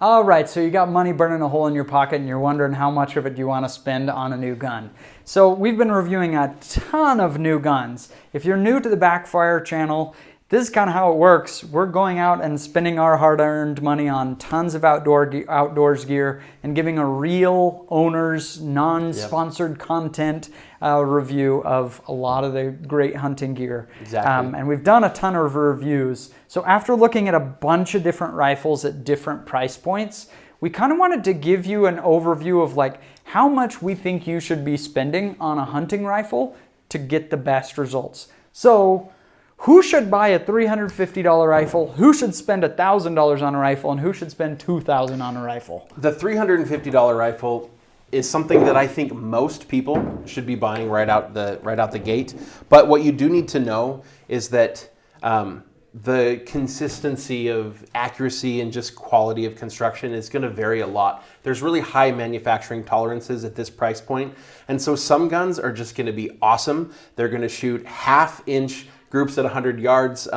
All right, so you got money burning a hole in your pocket and you're wondering how much of it do you want to spend on a new gun. So we've been reviewing a ton of new guns. If you're new to the Backfire channel, this is kind of how it works. We're going out and spending our hard-earned money on tons of outdoors gear and giving a real owner's, non-sponsored content review of a lot of the great hunting gear. Exactly. And we've done a ton of reviews. So after looking at a bunch of different rifles at different price points, we kind of wanted to give you an overview of like how much we think you should be spending on a hunting rifle to get the best results. So who should buy a $350 rifle? Who should spend $1,000 on a rifle? And who should spend $2,000 on a rifle? The $350 rifle is something that I think most people should be buying right out the gate. But what you do need to know is that the consistency of accuracy and just quality of construction is going to vary a lot. There's really high manufacturing tolerances at this price point. And so some guns are just going to be awesome. They're going to shoot half-inch groups at 100 yards,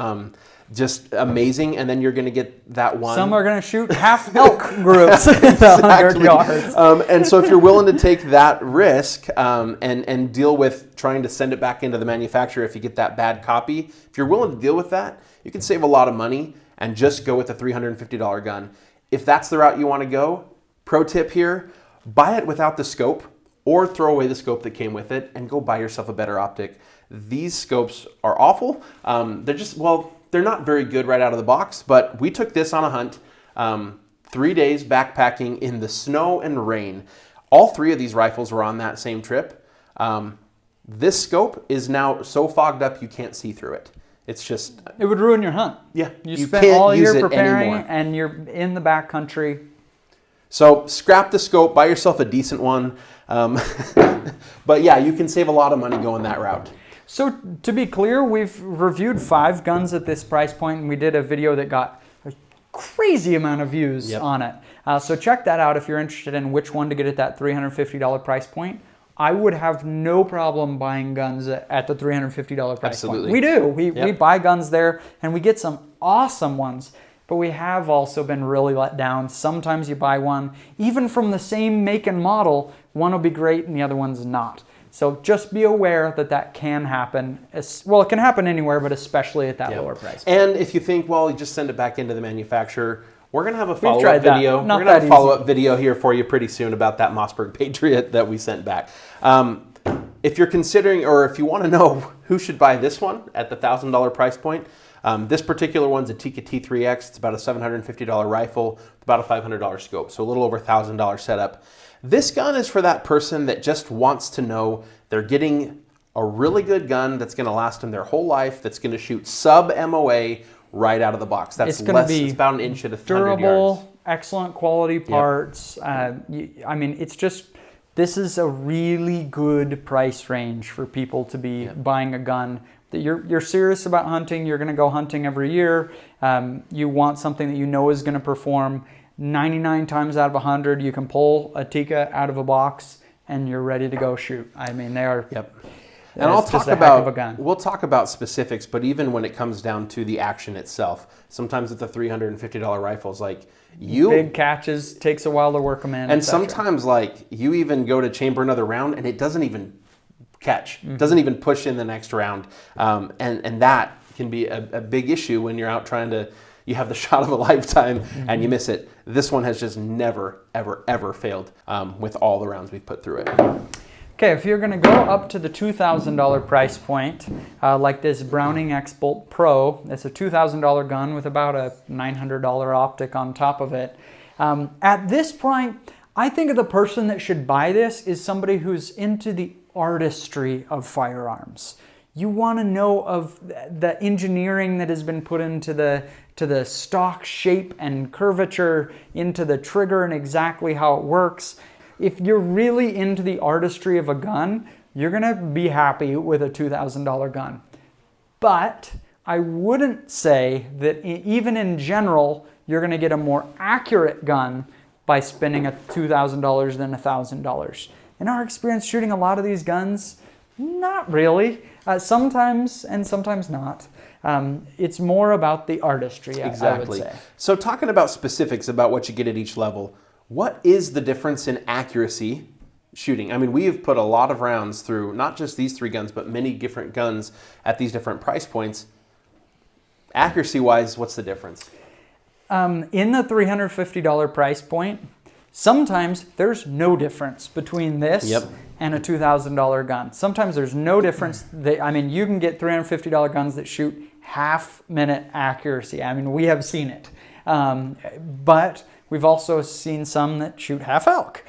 just amazing, and then you're going to get that one. Some are going to shoot half elk groups at 100 yards. And so if you're willing to take that risk and deal with trying to send it back into the manufacturer if you get that bad copy, if you're willing to deal with that, you can save a lot of money and just go with a $350 gun. If that's the route you want to go, pro tip here, buy it without the scope or throw away the scope that came with it and go buy yourself a better optic. These scopes are awful. They're not very good right out of the box, but we took this on a hunt, 3 days backpacking in the snow and rain. All three of these rifles were on that same trip. This scope is now so fogged up you can't see through it. It's just... It would ruin your hunt. Yeah. You spent all year preparing and you're in the backcountry. So scrap the scope, buy yourself a decent one. But yeah, you can save a lot of money going that route. So to be clear, we've reviewed 5 guns at this price point, and we did a video that got a crazy amount of views on it. So check that out if you're interested in which one to get at that $350 price point. I would have no problem buying guns at the $350 price point. We do. We buy guns there, and we get some awesome ones. But we have also been really let down. Sometimes you buy one, even from the same make and model, one will be great and the other one's not. So just be aware that that can happen. Well, it can happen anywhere, but especially at that lower price point. And if you think, well, you just send it back into the manufacturer, we're going to have a follow-up video. We're going to have a follow-up video here for you pretty soon about that Mossberg Patriot that we sent back. If you're considering, or if you want to know who should buy this one at the $1,000 price point, this particular one's a Tikka T3X. It's about a $750 rifle, about a $500 scope, so a little over $1,000 setup. This gun is for that person that just wants to know they're getting a really good gun that's going to last them their whole life, that's going to shoot sub-MOA right out of the box. That's it's less, it's about an inch at 100 durable, yards. excellent quality parts. I mean, it's just, this is a really good price range for people to be buying a gun. That you're serious about hunting, you're going to go hunting every year, you want something that you know is going to perform. 99 times out of 100, you can pull a Tikka out of a box and you're ready to go shoot. I mean, they are. And we'll talk about specifics, but even when it comes down to the action itself, sometimes with the $350 rifles, like big catches, takes a while to work them in. And sometimes like you even go to chamber another round and it doesn't even catch, doesn't even push in the next round. And that can be a big issue when you're out trying to, you have the shot of a lifetime and you miss it. This one has just never, ever, ever failed with all the rounds we've put through it. Okay, if you're going to go up to the $2,000 price point, like this Browning X-Bolt Pro, it's a $2,000 gun with about a $900 optic on top of it. At this point, I think the person that should buy this is somebody who's into the artistry of firearms. You want to know of the engineering that has been put into the stock shape and curvature, into the trigger and exactly how it works. If you're really into the artistry of a gun, you're going to be happy with a $2,000 gun. But I wouldn't say that even in general, you're going to get a more accurate gun by spending $2,000 than $1,000. In our experience shooting a lot of these guns, not really. Sometimes and sometimes not. It's more about the artistry, Exactly. I would say. So talking about specifics about what you get at each level, what is the difference in accuracy shooting? I mean, we have put a lot of rounds through not just these 3 guns, but many different guns at these different price points. Accuracy-wise, what's the difference? In the $350 price point, sometimes there's no difference between this and a $2,000 gun. Sometimes there's no difference. I mean, you can get $350 guns that shoot half-minute accuracy. I mean, we have seen it. But we've also seen some that shoot half elk.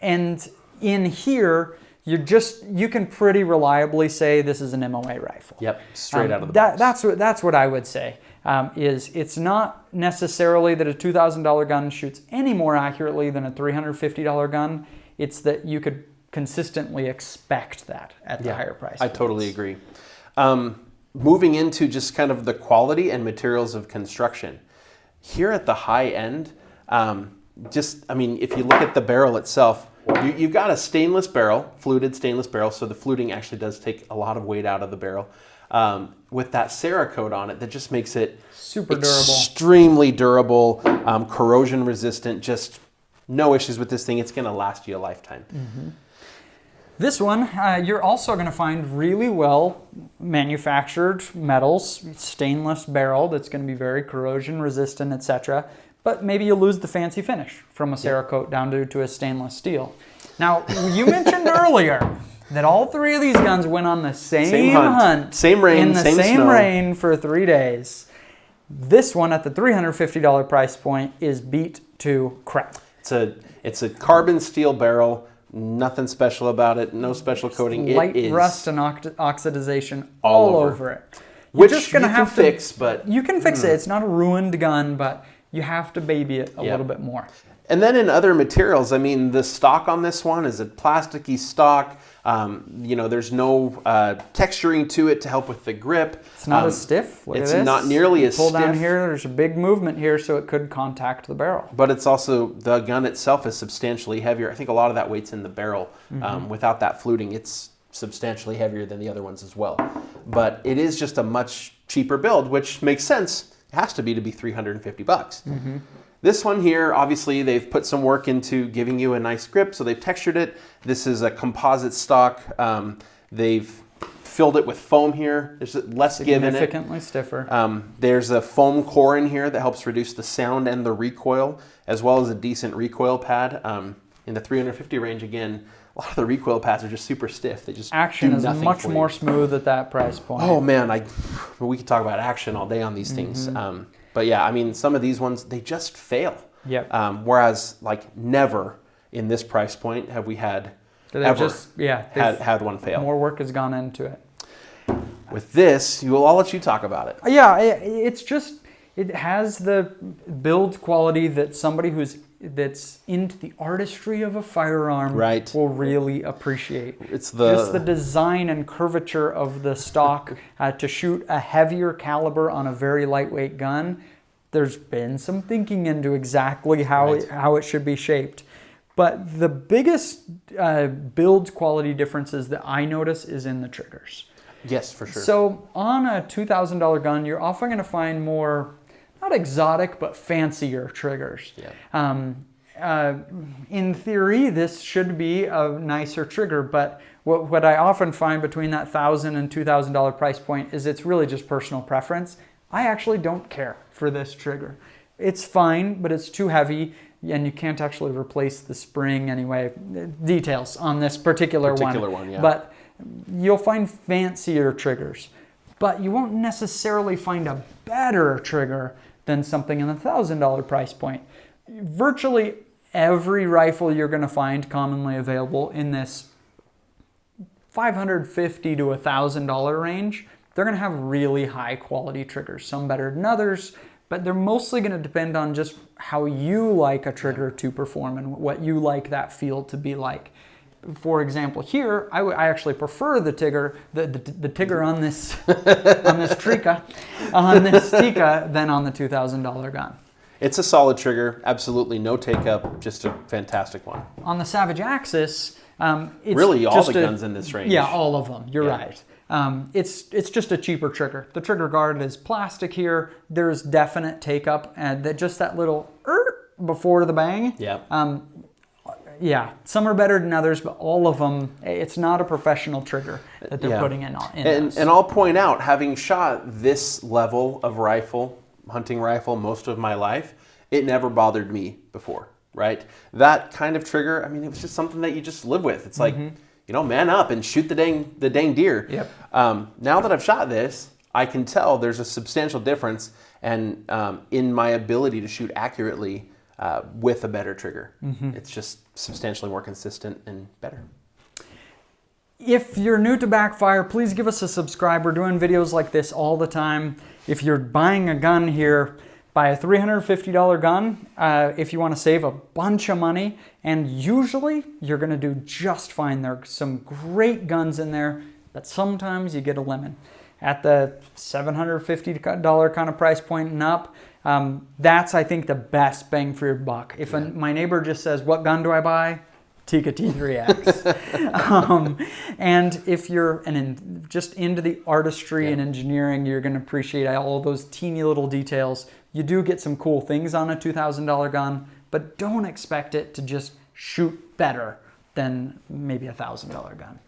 And in here, you can pretty reliably say this is an MOA rifle. Yep, straight out of the box. That's what I would say. Is it's not necessarily that a $2,000 gun shoots any more accurately than a $350 gun. It's that you could consistently expect that at the higher price. I totally agree. Moving into just kind of the quality and materials of construction. Here at the high end, if you look at the barrel itself, you've got a stainless barrel, fluted stainless barrel, so the fluting actually does take a lot of weight out of the barrel. With that Cerakote on it, that just makes it super durable, extremely durable, corrosion resistant. Just no issues with this thing. It's going to last you a lifetime. Mm-hmm. This one, you're also going to find really well manufactured metals, stainless barrel that's going to be very corrosion resistant, etc. But maybe you lose the fancy finish from a Cerakote down to a stainless steel. Now, you mentioned earlier that all 3 of these guns went on the same hunt, same rain, in the same same snow. rain for 3 days. This one at the $350 price point is beat to crap. It's a carbon steel barrel. Nothing special about it. No special coating. Light it is rust and oxidization all over it. Which you can fix, but you can fix it. It's not a ruined gun, but you have to baby it a little bit more. And then in other materials, I mean, the stock on this one is a plasticky stock. There's no texturing to it to help with the grip. It's not as stiff. Look it's at this. not nearly as pull stiff. Down here, there's a big movement here, so it could contact the barrel. But it's also, the gun itself is substantially heavier. I think a lot of that weight's in the barrel. Without that fluting, it's substantially heavier than the other ones as well. But it is just a much cheaper build, which makes sense. It has to be $350. This one here, obviously, they've put some work into giving you a nice grip, so they've textured it. This is a composite stock. They've filled it with foam here. There's less give in it. Significantly stiffer. There's a foam core in here that helps reduce the sound and the recoil, as well as a decent recoil pad. In the 350 range, again, a lot of the recoil pads are just super stiff. They just action do is nothing much for more you. smooth at that price point. Oh man, we could talk about action all day on these things. But yeah, I mean, some of these ones, they just fail. Yep. Whereas, like, never in this price point have we had had one fail. More work has gone into it. With this, I'll let you talk about it. Yeah, it has the build quality that somebody that's into the artistry of a firearm will really appreciate. It's just the design and curvature of the stock to shoot a heavier caliber on a very lightweight gun. There's been some thinking into exactly how it should be shaped. But the biggest build quality differences that I notice is in the triggers. Yes, for sure. So on a $2,000 gun, you're often going to find more, not exotic, but fancier triggers. Yeah. In theory, this should be a nicer trigger, but what I often find between that $1,000 and $2,000 price point is it's really just personal preference. I actually don't care for this trigger. It's fine, but it's too heavy, and you can't actually replace the spring anyway. Details on this particular one. Yeah. But you'll find fancier triggers, but you won't necessarily find a better trigger than something in the $1,000 price point. Virtually every rifle you're going to find commonly available in this $550 to $1,000 range, they're going to have really high quality triggers, some better than others, but they're mostly going to depend on just how you like a trigger to perform and what you like that feel to be like. For example, here I actually prefer the Tigger on this Tikka than on the $2,000 gun. It's a solid trigger, absolutely no take up, just a fantastic one. On the Savage Axis, it's really all just the guns in this range. Yeah, all of them. You're right. It's just a cheaper trigger. The trigger guard is plastic here. There's definite take up, and that little before the bang. Yeah. Yeah, some are better than others, but all of them, it's not a professional trigger that they're putting in those. And I'll point out, having shot this level of rifle, hunting rifle, most of my life, it never bothered me before, right? That kind of trigger, I mean, it was just something that you just live with. It's like, man up and shoot the dang deer. Yep. Now that I've shot this, I can tell there's a substantial difference and in my ability to shoot accurately with a better trigger. It's just substantially more consistent and better. If you're new to Backfire, please give us a subscribe. We're doing videos like this all the time. If you're buying a gun here, buy a $350 gun if you want to save a bunch of money, and usually you're going to do just fine. There are some great guns in there, but sometimes you get a lemon. At the $750 kind of price point and up, that's, I think, the best bang for your buck. If my neighbor just says, what gun do I buy? Tikka T3X. And if you're just into the artistry and engineering, you're going to appreciate all those teeny little details. You do get some cool things on a $2,000 gun, but don't expect it to just shoot better than maybe a $1,000 gun.